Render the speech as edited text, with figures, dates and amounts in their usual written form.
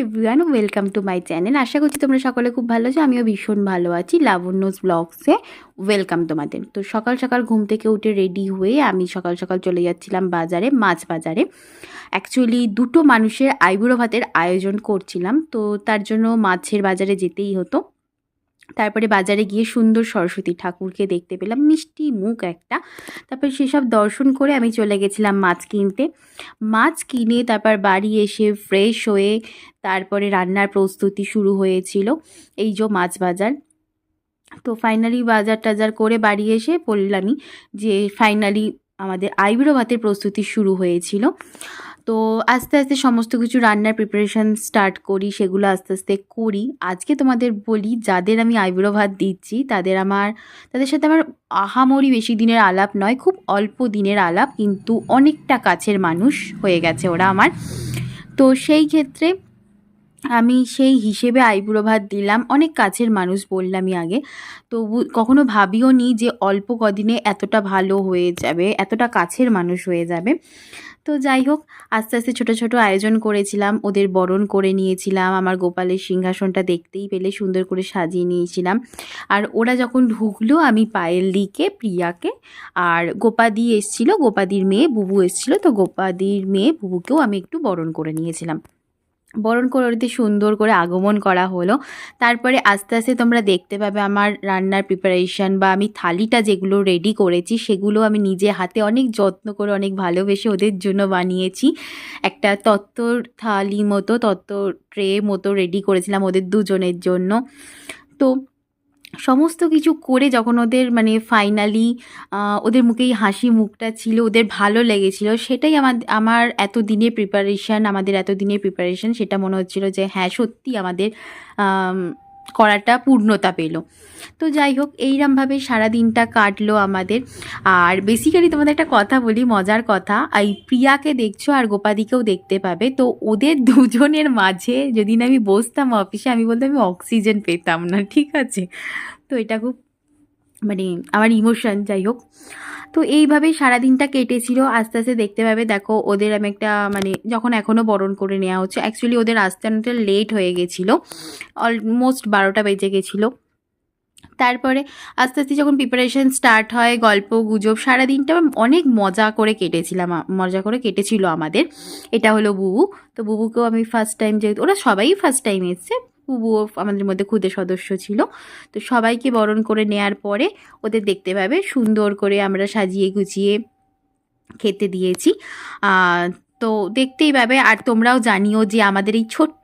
Everyone, welcome to my channel. আশা করছি তোমরা সকলে খুব ভালো আছো। আমিও ভীষণ ভালো আছি। লাবণ্যস ব্লগসে ওয়েলকাম তোমাদের। তো সকাল সকাল ঘুম থেকে উঠে রেডি হয়ে আমি সকাল সকাল চলে যাচ্ছিলাম বাজারে, মাছ বাজারে। অ্যাকচুয়ালি দুটো মানুষের আইবুড়ো ভাতের আয়োজন করছিলাম, তো তার জন্য মাছের বাজারে যেতেই হতো। তারপরে বাজারে গিয়ে সুন্দর সরস্বতী ঠাকুরকে দেখতে পেলাম, মিষ্টি মুখ একটা। তারপর সেসব দর্শন করে আমি চলে গেছিলাম মাছ কিনতে। মাছ কিনে তারপর বাড়ি এসে ফ্রেশ হয়ে তারপরে রান্নার প্রস্তুতি শুরু হয়েছিল। এই যে মাছ বাজার। তো ফাইনালি বাজার টাজার করে বাড়ি এসে বললামই যে ফাইনালি আমাদের আইবুড়ো ভাতের প্রস্তুতি শুরু হয়েছিল। তো আস্তে আস্তে সমস্ত কিছু রান্নার প্রিপারেশান স্টার্ট করি, সেগুলো আস্তে আস্তে করি। আজকে তোমাদের বলি, যাদের আমি আইবুড়ো ভাত দিচ্ছি তাদের সাথে আমার আহামরি বেশি দিনের আলাপ নয়, খুব অল্প দিনের আলাপ, কিন্তু অনেকটা কাছের মানুষ হয়ে গেছে ওরা আমার। তো সেই ক্ষেত্রে আমি সেই হিসেবে আইবুড়ো ভাত দিলাম। অনেক কাছের মানুষ বললামই আগে, তবু কখনো ভাবিও নি যে অল্প কদিনে এতটা ভালো হয়ে যাবে, এতটা কাছের মানুষ হয়ে যাবে। তো যাই হোক, আস্তে আস্তে ছোটো ছোটো আয়োজন করেছিলাম, ওদের বরণ করে নিয়েছিলাম। আমার গোপালের সিংহাসনটা দেখতেই পেলে সুন্দর করে সাজিয়ে নিয়েছিলাম। আর ওরা যখন ঢুকলো, আমি পায়েলদিকে, প্রিয়াকে, আর গোপাদি এসেছিলো, গোপাদির মেয়ে বুবু এসেছিলো, তো গোপাদির মেয়ে বুবুকেও আমি একটু বরণ করে নিয়েছিলাম। বরণ করে ওদের সুন্দর করে আগমন করা হলো। তারপরে আস্তে আস্তে তোমরা দেখতে পাবে আমার রান্নার প্রিপারেশান বা আমি থালিটা যেগুলো রেডি করেছি সেগুলো আমি নিজে হাতে অনেক যত্ন করে, অনেক ভালোবেসে ওদের জন্য বানিয়েছি। একটা তত্ত্বর থালি মতো, তত্ত্ব ট্রে মতো রেডি করেছিলাম ওদের দুজনের জন্য। তো সমস্ত কিছু করে যখন ওদের মানে ফাইনালি ওদের মুখেই হাসি মুখটা ছিল, ওদের ভালো লেগেছিল, সেটাই আমার আমাদের এত দিনের প্রিপারেশান, সেটা মনে হচ্ছিল যে হ্যাঁ সত্যি আমাদের করাটা পূর্ণতা পেল। তো যাই হোক, এইরমভাবে সারা দিনটা কাটলো আমাদের। আর বেসিক্যালি তোমাদের একটা কথা বলি, মজার কথা, এই প্রিয়াকে দেখছো আর গোপাদিকেও দেখতে পাবে। তো ওদের দুজনের মাঝে যদি না আমি বসতাম অফিসে, আমি বলতাম আমি অক্সিজেন পেতাম না, ঠিক আছে? তো এটা খুব মানে আমার ইমোশন। যাই হোক, তো এইভাবেই সারাদিনটা কেটেছিল। আস্তে আস্তে দেখতে পাবে, দেখো ওদের আমি একটা মানে যখন এখনও বরণ করে নেওয়া হচ্ছে, অ্যাকচুয়ালি ওদের আসতে আনতে লেট হয়ে গেছিলো, অলমোস্ট 12টা বেজে গেছিলো। তারপরে আস্তে আস্তে যখন প্রিপারেশন স্টার্ট হয়, গল্প গুজব, সারাদিনটা অনেক মজা করে কেটেছিল আমাদের। এটা হলো বুবু। তো বুবুকেও আমি ফার্স্ট টাইম, যেহেতু ওরা সবাই ফার্স্ট টাইম এসছে, বুবুও আমাদের মধ্যে ক্ষুদে সদস্য ছিল। তো সবাইকে বরণ করে নেয়ার পরে ওদের দেখতে পাবে সুন্দর করে আমরা সাজিয়ে গুছিয়ে খেতে দিয়েছি। তো দেখতেই পাবে। আর তোমরাও জানিও যে আমাদের এই ছোট্ট